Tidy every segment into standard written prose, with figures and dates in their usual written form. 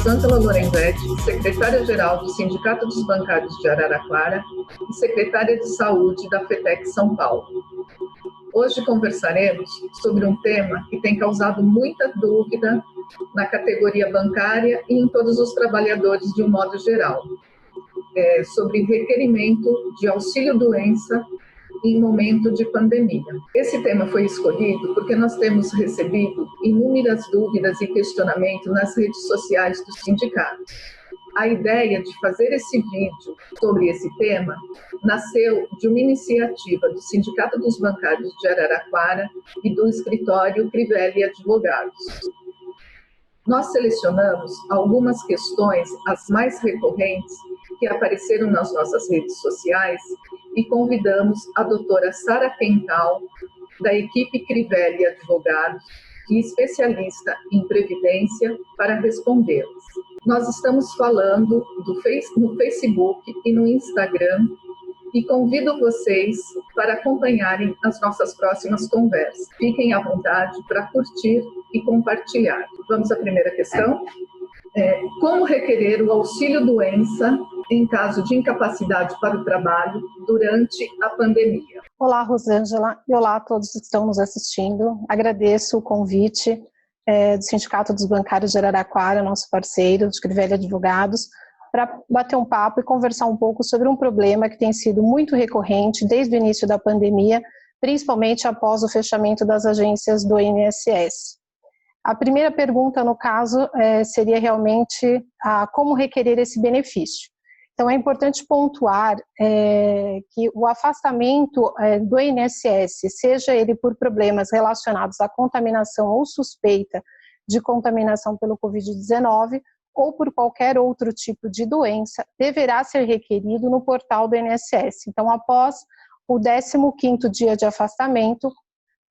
Rosângela Lorenzetti, secretária-geral do Sindicato dos Bancários de Araraquara e secretária de Saúde da FETEC São Paulo. Hoje conversaremos sobre um tema que tem causado muita dúvida na categoria bancária e em todos os trabalhadores de um modo geral, sobre requerimento de auxílio-doença em momento de pandemia. Esse tema foi escolhido porque nós temos recebido inúmeras dúvidas e questionamentos nas redes sociais do sindicato. A ideia de fazer esse vídeo sobre esse tema nasceu de uma iniciativa do Sindicato dos Bancários de Araraquara e do escritório Crivelli Advogados. Nós selecionamos algumas questões, as mais recorrentes, que apareceram nas nossas redes sociais e convidamos a doutora Sara Quental, da equipe Crivelli Advogados, que é especialista em previdência, para respondê-las. Nós estamos falando no Facebook e no Instagram e convido vocês para acompanharem as nossas próximas conversas. Fiquem à vontade para curtir e compartilhar. Vamos à primeira questão. Como requerer o auxílio-doença em caso de incapacidade para o trabalho durante a pandemia? Olá, Rosângela, e olá a todos que estão nos assistindo. Agradeço o convite do Sindicato dos Bancários de Araraquara, nosso parceiro, de Crivelli Advogados, para bater um papo e conversar um pouco sobre um problema que tem sido muito recorrente desde o início da pandemia, principalmente após o fechamento das agências do INSS. A primeira pergunta, no caso, seria realmente como requerer esse benefício. Então, é importante pontuar que o afastamento do INSS, seja ele por problemas relacionados à contaminação ou suspeita de contaminação pelo Covid-19, ou por qualquer outro tipo de doença, deverá ser requerido no portal do INSS. Então, após o 15º dia de afastamento,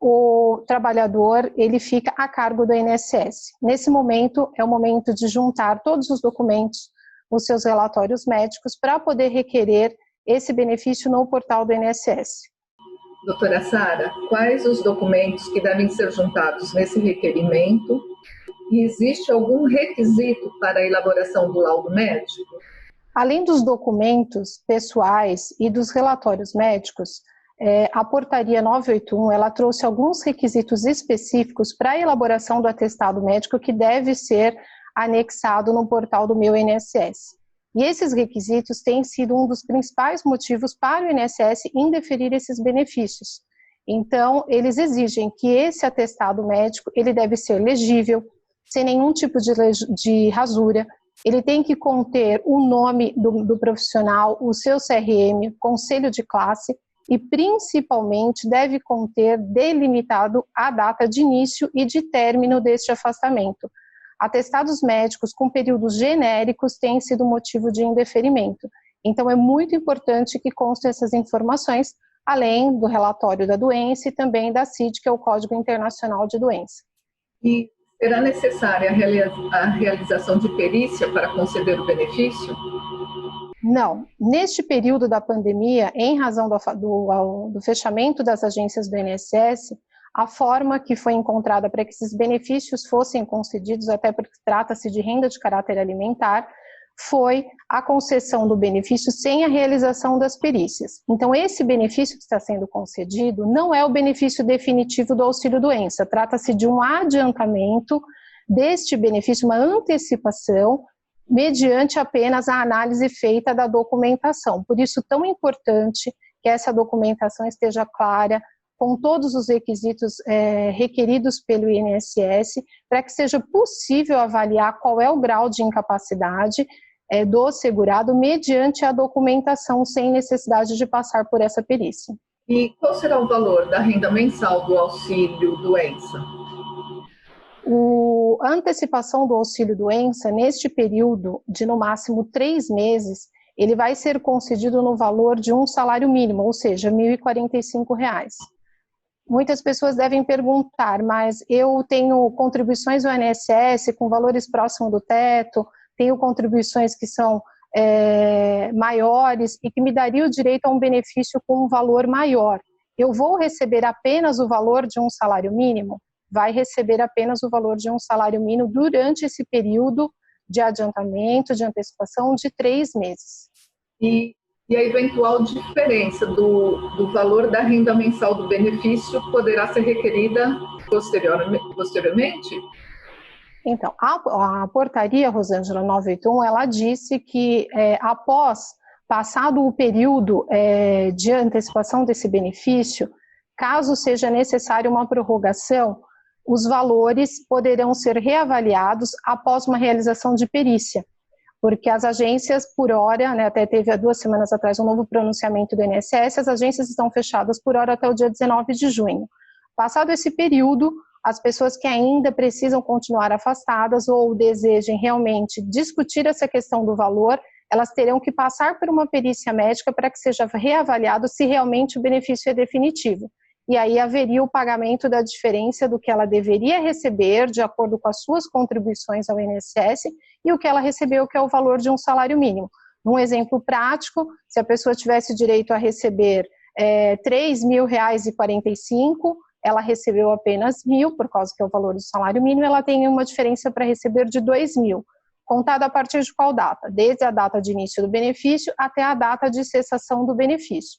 o trabalhador ele fica a cargo do INSS. Nesse momento, é o momento de juntar todos os documentos, os seus relatórios médicos, para poder requerer esse benefício no portal do INSS. Doutora Sara, quais os documentos que devem ser juntados nesse requerimento? E existe algum requisito para a elaboração do laudo médico? Além dos documentos pessoais e dos relatórios médicos, a portaria 981, ela trouxe alguns requisitos específicos para a elaboração do atestado médico que deve ser anexado no portal do Meu INSS. E esses requisitos têm sido um dos principais motivos para o INSS indeferir esses benefícios. Então, eles exigem que esse atestado médico, ele deve ser legível, sem nenhum tipo de rasura, ele tem que conter o nome do profissional, o seu CRM, conselho de classe, e principalmente deve conter delimitado a data de início e de término deste afastamento. Atestados médicos com períodos genéricos têm sido motivo de indeferimento. Então é muito importante que constem essas informações, além do relatório da doença e também da CID, que é o Código Internacional de Doença. E será necessária a realização de perícia para conceder o benefício? Não. Neste período da pandemia, em razão do fechamento das agências do INSS, a forma que foi encontrada para que esses benefícios fossem concedidos, até porque trata-se de renda de caráter alimentar, foi a concessão do benefício sem a realização das perícias. Então, esse benefício que está sendo concedido não é o benefício definitivo do auxílio-doença, trata-se de um adiantamento deste benefício, uma antecipação, mediante apenas a análise feita da documentação. Por isso, tão importante que essa documentação esteja clara, com todos os requisitos requeridos pelo INSS, para que seja possível avaliar qual é o grau de incapacidade do segurado mediante a documentação, sem necessidade de passar por essa perícia. E qual será o valor da renda mensal do auxílio-doença? A antecipação do auxílio-doença, neste período de no máximo 3 meses, ele vai ser concedido no valor de um salário mínimo, ou seja, R$ 1.045. Muitas pessoas devem perguntar, mas eu tenho contribuições do INSS com valores próximos do teto, tenho contribuições que são maiores e que me daria o direito a um benefício com um valor maior. Eu vou receber apenas o valor de um salário mínimo? Vai receber apenas o valor de um salário mínimo durante esse período de adiantamento, de antecipação de 3 meses. E a eventual diferença do valor da renda mensal do benefício poderá ser requerida posteriormente? Então, a portaria, Rosângela 981, ela disse que após passado o período de antecipação desse benefício, caso seja necessária uma prorrogação, os valores poderão ser reavaliados após uma realização de perícia, porque as agências, por hora, né, até teve há 2 semanas atrás um novo pronunciamento do INSS, as agências estão fechadas por hora até o dia 19 de junho. Passado esse período, as pessoas que ainda precisam continuar afastadas ou desejem realmente discutir essa questão do valor, elas terão que passar por uma perícia médica para que seja reavaliado se realmente o benefício é definitivo. E aí haveria o pagamento da diferença do que ela deveria receber, de acordo com as suas contribuições ao INSS, e o que ela recebeu, que é o valor de um salário mínimo. Num exemplo prático, se a pessoa tivesse direito a receber R$3.045, ela recebeu apenas 1.000, por causa que é o valor do salário mínimo, ela tem uma diferença para receber de 2.000. Contada a partir de qual data? Desde a data de início do benefício até a data de cessação do benefício.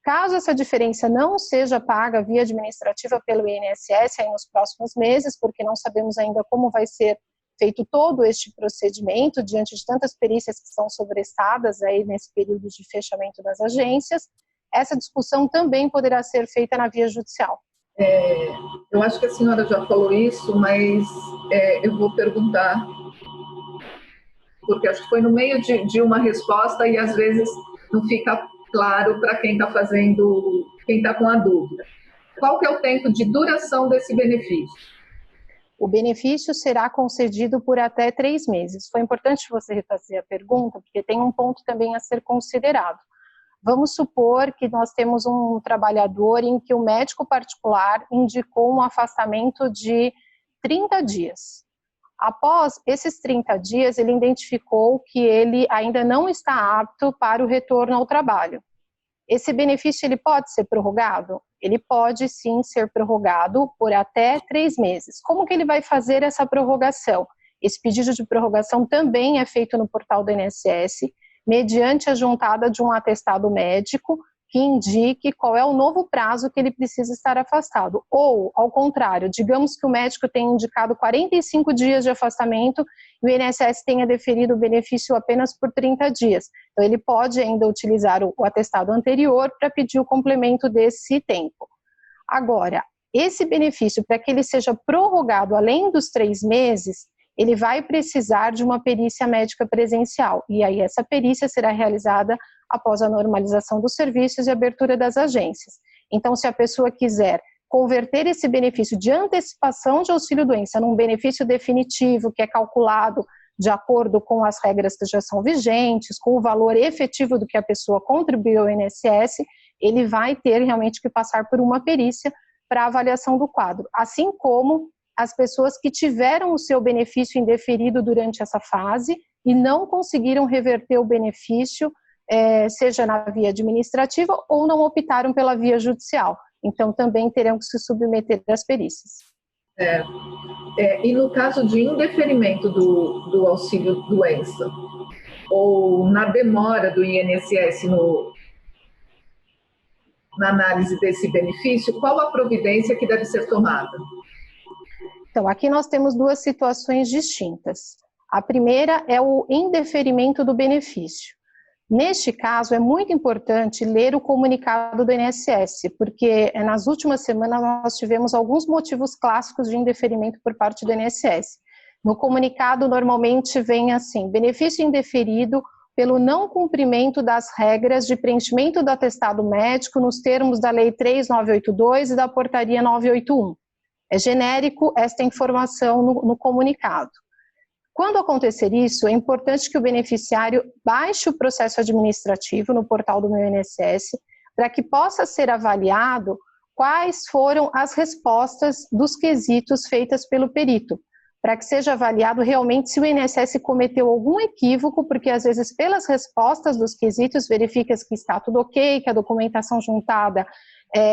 Caso essa diferença não seja paga via administrativa pelo INSS aí nos próximos meses, porque não sabemos ainda como vai ser feito todo este procedimento, diante de tantas perícias que são sobrestadas aí nesse período de fechamento das agências, essa discussão também poderá ser feita na via judicial. Eu acho que a senhora já falou isso, mas eu vou perguntar, porque acho que foi no meio de uma resposta e às vezes não fica claro para quem está fazendo, quem está com a dúvida. Qual que é o tempo de duração desse benefício? O benefício será concedido por até 3 meses. Foi importante você refazer a pergunta, porque tem um ponto também a ser considerado. Vamos supor que nós temos um trabalhador em que o médico particular indicou um afastamento de 30 dias. Após esses 30 dias, ele identificou que ele ainda não está apto para o retorno ao trabalho. Esse benefício ele pode ser prorrogado? Ele pode sim ser prorrogado por até 3 meses. Como que ele vai fazer essa prorrogação? Esse pedido de prorrogação também é feito no portal do INSS, mediante a juntada de um atestado médico que indique qual é o novo prazo que ele precisa estar afastado. Ou, ao contrário, digamos que o médico tenha indicado 45 dias de afastamento e o INSS tenha deferido o benefício apenas por 30 dias. Então, ele pode ainda utilizar o atestado anterior para pedir o complemento desse tempo. Agora, esse benefício, para que ele seja prorrogado além dos 3 meses, ele vai precisar de uma perícia médica presencial. E aí essa perícia será realizada após a normalização dos serviços e abertura das agências. Então, se a pessoa quiser converter esse benefício de antecipação de auxílio-doença num benefício definitivo, que é calculado de acordo com as regras que já são vigentes, com o valor efetivo do que a pessoa contribuiu ao INSS, ele vai ter realmente que passar por uma perícia para avaliação do quadro. Assim como as pessoas que tiveram o seu benefício indeferido durante essa fase e não conseguiram reverter o benefício, seja na via administrativa ou não optaram pela via judicial. Então, também terão que se submeter às perícias. E no caso de indeferimento do auxílio-doença, ou na demora do INSS na análise desse benefício, qual a providência que deve ser tomada? Então, aqui nós temos 2 situações distintas. A primeira é o indeferimento do benefício. Neste caso, é muito importante ler o comunicado do INSS, porque nas últimas semanas nós tivemos alguns motivos clássicos de indeferimento por parte do INSS. No comunicado, normalmente vem assim: benefício indeferido pelo não cumprimento das regras de preenchimento do atestado médico nos termos da Lei 3.982 e da Portaria 981. É genérico esta informação no comunicado. Quando acontecer isso, é importante que o beneficiário baixe o processo administrativo no portal do meu INSS para que possa ser avaliado quais foram as respostas dos quesitos feitas pelo perito, para que seja avaliado realmente se o INSS cometeu algum equívoco, porque às vezes pelas respostas dos quesitos verifica-se que está tudo ok, que a documentação juntada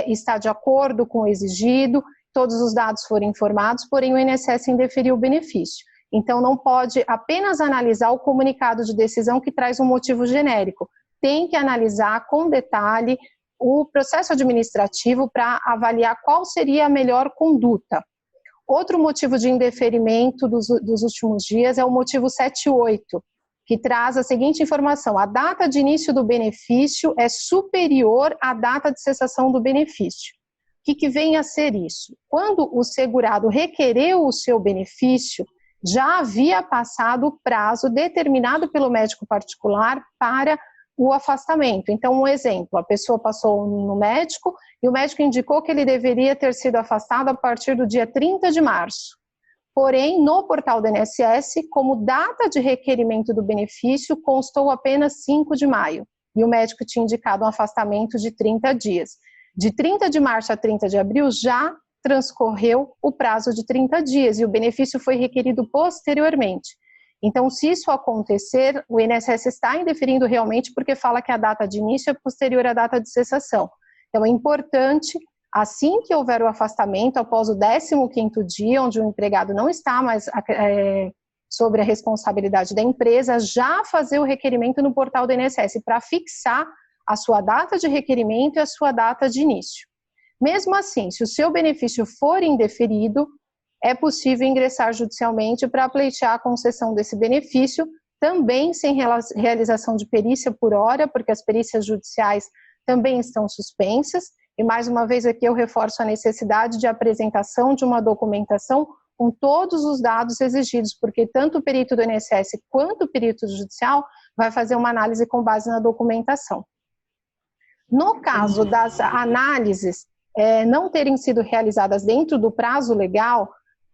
está de acordo com o exigido, todos os dados foram informados, porém o INSS indeferiu o benefício. Então, não pode apenas analisar o comunicado de decisão que traz um motivo genérico. Tem que analisar com detalhe o processo administrativo para avaliar qual seria a melhor conduta. Outro motivo de indeferimento dos últimos dias é o motivo 78, que traz a seguinte informação: a data de início do benefício é superior à data de cessação do benefício. O que vem a ser isso? Quando o segurado requereu o seu benefício, já havia passado o prazo determinado pelo médico particular para o afastamento. Então, um exemplo, a pessoa passou no médico e o médico indicou que ele deveria ter sido afastado a partir do dia 30 de março. Porém, no portal do INSS, como data de requerimento do benefício, constou apenas 5 de maio. E o médico tinha indicado um afastamento de 30 dias. De 30 de março a 30 de abril, já transcorreu o prazo de 30 dias e o benefício foi requerido posteriormente. Então, se isso acontecer, o INSS está indeferindo realmente porque fala que a data de início é posterior à data de cessação. Então, é importante, assim que houver o afastamento, após o 15º dia, onde o empregado não está mais sobre a responsabilidade da empresa, já fazer o requerimento no portal do INSS para fixar a sua data de requerimento e a sua data de início. Mesmo assim, se o seu benefício for indeferido, é possível ingressar judicialmente para pleitear a concessão desse benefício, também sem realização de perícia por hora, porque as perícias judiciais também estão suspensas. E mais uma vez aqui eu reforço a necessidade de apresentação de uma documentação com todos os dados exigidos, porque tanto o perito do INSS quanto o perito judicial vai fazer uma análise com base na documentação. No caso das análises não terem sido realizadas dentro do prazo legal,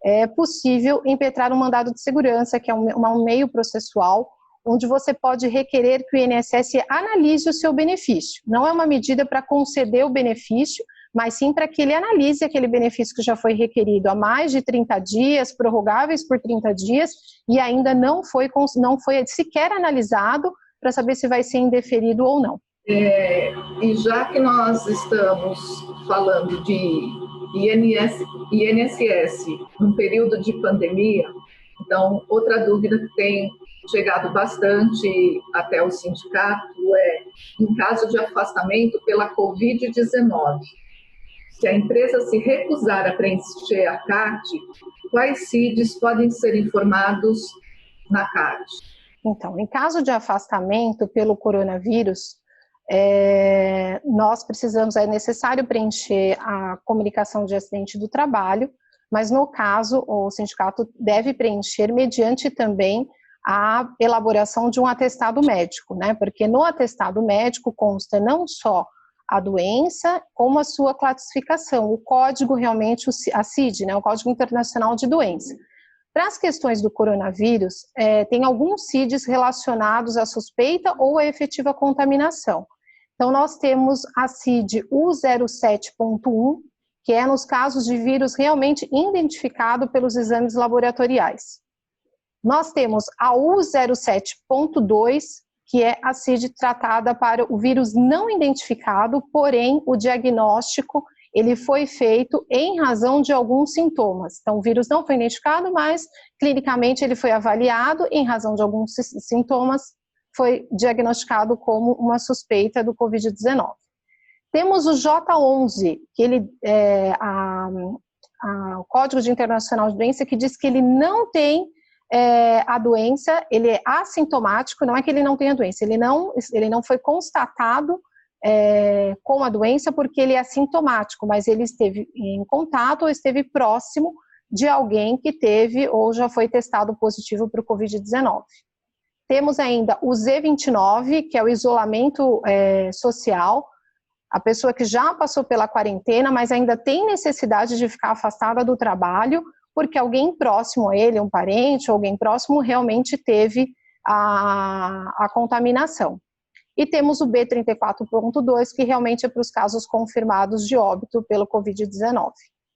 é possível impetrar um mandado de segurança, que é um meio processual, onde você pode requerer que o INSS analise o seu benefício. Não é uma medida para conceder o benefício, mas sim para que ele analise aquele benefício que já foi requerido há mais de 30 dias, prorrogáveis por 30 dias, e ainda não foi sequer analisado para saber se vai ser indeferido ou não. E já que nós estamos falando de INSS num período de pandemia, então outra dúvida que tem chegado bastante até o sindicato é, em caso de afastamento pela Covid-19, se a empresa se recusar a preencher a CAT, quais CIDs podem ser informados na CAT? Então, em caso de afastamento pelo coronavírus, é necessário preencher a comunicação de acidente do trabalho, mas no caso o sindicato deve preencher mediante também a elaboração de um atestado médico, né? Porque no atestado médico consta não só a doença, como a sua classificação, o código realmente, a CID, né? O Código Internacional de Doença. Para as questões do coronavírus, tem alguns CIDs relacionados à suspeita ou à efetiva contaminação. Então, nós temos a CID U07.1, que é nos casos de vírus realmente identificado pelos exames laboratoriais. Nós temos a U07.2, que é a CID tratada para o vírus não identificado, porém o diagnóstico ele foi feito em razão de alguns sintomas. Então, o vírus não foi identificado, mas clinicamente ele foi avaliado em razão de alguns sintomas, foi diagnosticado como uma suspeita do Covid-19. Temos o J11, que ele o Código Internacional de Doença, que diz que ele não tem a doença, ele é assintomático, não é que ele não tenha doença, ele não foi constatado com a doença porque ele é assintomático, mas ele esteve em contato ou esteve próximo de alguém que teve ou já foi testado positivo para o Covid-19. Temos ainda o Z29, que é o isolamento social, a pessoa que já passou pela quarentena, mas ainda tem necessidade de ficar afastada do trabalho, porque alguém próximo a ele, um parente ou alguém próximo, realmente teve a contaminação. E temos o B34.2, que realmente é para os casos confirmados de óbito pelo Covid-19.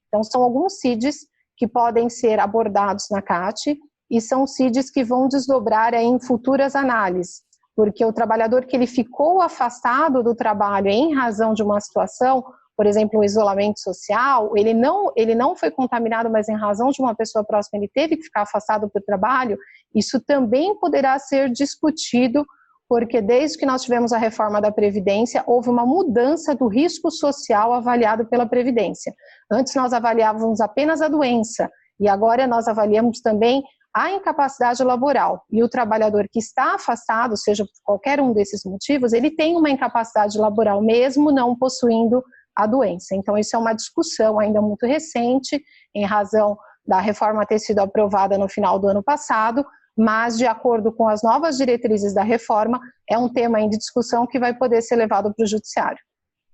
Então, são alguns CIDs que podem ser abordados na CAT e são CIDs que vão desdobrar em futuras análises, porque o trabalhador que ele ficou afastado do trabalho em razão de uma situação por exemplo, o isolamento social, ele não foi contaminado, mas em razão de uma pessoa próxima, ele teve que ficar afastado do trabalho, isso também poderá ser discutido, porque desde que nós tivemos a reforma da Previdência, houve uma mudança do risco social avaliado pela Previdência. Antes nós avaliávamos apenas a doença, e agora nós avaliamos também a incapacidade laboral. E o trabalhador que está afastado, seja por qualquer um desses motivos, ele tem uma incapacidade laboral mesmo não possuindo a doença. Então isso é uma discussão ainda muito recente, em razão da reforma ter sido aprovada no final do ano passado, mas de acordo com as novas diretrizes da reforma, é um tema ainda de discussão que vai poder ser levado para o judiciário.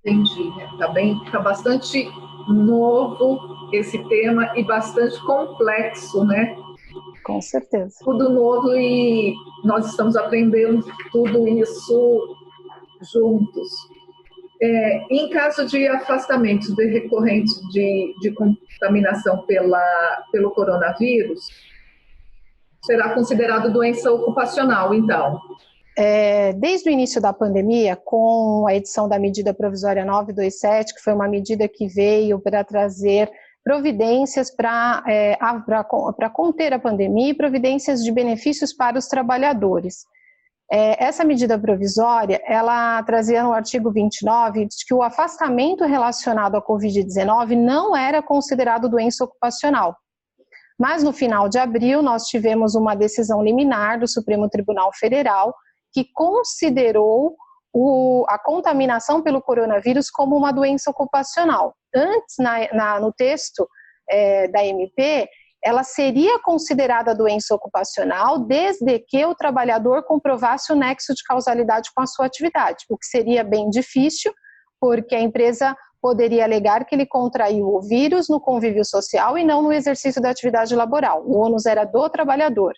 Entendi. Tá bastante novo esse tema e bastante complexo, né? Com certeza. Tudo novo e nós estamos aprendendo tudo isso juntos. Em caso de afastamento recorrente de contaminação pelo coronavírus, será considerado doença ocupacional, então? Desde o início da pandemia, com a edição da medida provisória 927, que foi uma medida que veio para trazer providências para conter a pandemia e providências de benefícios para os trabalhadores. Essa medida provisória, ela trazia no artigo 29 de que o afastamento relacionado à Covid-19 não era considerado doença ocupacional. Mas no final de abril nós tivemos uma decisão liminar do Supremo Tribunal Federal que considerou a contaminação pelo coronavírus como uma doença ocupacional. Antes, no texto da MP, ela seria considerada doença ocupacional desde que o trabalhador comprovasse o nexo de causalidade com a sua atividade, o que seria bem difícil, porque a empresa poderia alegar que ele contraiu o vírus no convívio social e não no exercício da atividade laboral. O ônus era do trabalhador.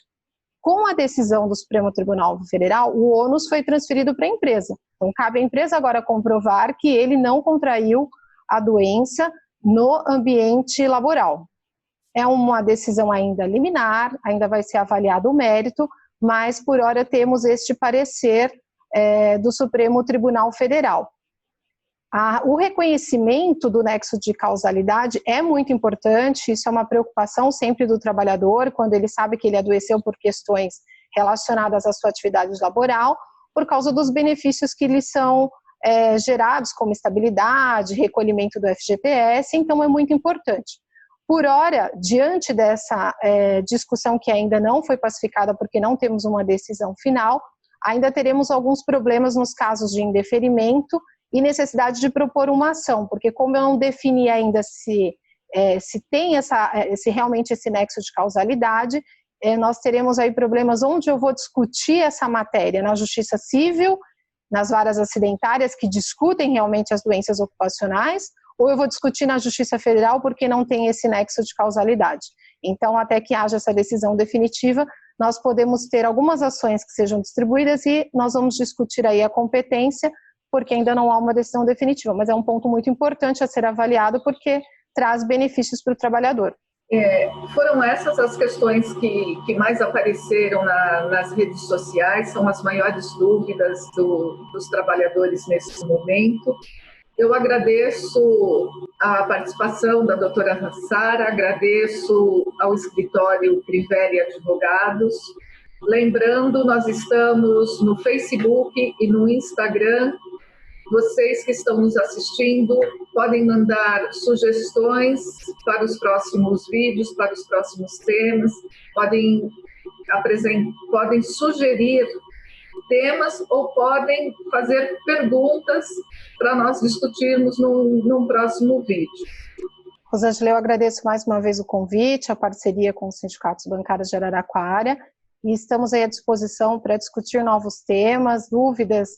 Com a decisão do Supremo Tribunal Federal, o ônus foi transferido para a empresa. Então, cabe à empresa agora comprovar que ele não contraiu a doença no ambiente laboral. É uma decisão ainda liminar, ainda vai ser avaliado o mérito, mas por hora temos este parecer do Supremo Tribunal Federal. O reconhecimento do nexo de causalidade é muito importante, isso é uma preocupação sempre do trabalhador, quando ele sabe que ele adoeceu por questões relacionadas à sua atividade laboral, por causa dos benefícios que lhe são gerados, como estabilidade, recolhimento do FGTS, então é muito importante. Por hora, diante dessa discussão que ainda não foi pacificada porque não temos uma decisão final, ainda teremos alguns problemas nos casos de indeferimento e necessidade de propor uma ação, porque como eu não defini ainda se tem realmente esse nexo de causalidade, nós teremos aí problemas onde eu vou discutir essa matéria na Justiça Civil, nas varas acidentárias que discutem realmente as doenças ocupacionais, ou eu vou discutir na Justiça Federal porque não tem esse nexo de causalidade. Então, até que haja essa decisão definitiva, nós podemos ter algumas ações que sejam distribuídas e nós vamos discutir aí a competência, porque ainda não há uma decisão definitiva, mas é um ponto muito importante a ser avaliado porque traz benefícios para o trabalhador. Foram essas as questões que mais apareceram nas redes sociais, são as maiores dúvidas dos trabalhadores nesse momento. Eu agradeço a participação da doutora Sara, agradeço ao escritório Crivelli Advogados. Lembrando, nós estamos no Facebook e no Instagram. Vocês que estão nos assistindo podem mandar sugestões para os próximos vídeos, para os próximos temas, podem sugerir temas ou podem fazer perguntas para nós discutirmos num próximo vídeo. Rosângela, eu agradeço mais uma vez o convite, a parceria com os sindicatos bancários de Araraquara, e estamos aí à disposição para discutir novos temas, dúvidas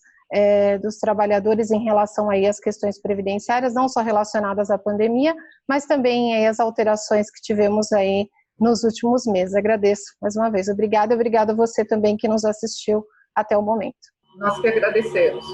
dos trabalhadores em relação aí às questões previdenciárias, não só relacionadas à pandemia, mas também aí às alterações que tivemos aí nos últimos meses. Agradeço mais uma vez. Obrigada a você também que nos assistiu até o momento. Nós que agradecemos.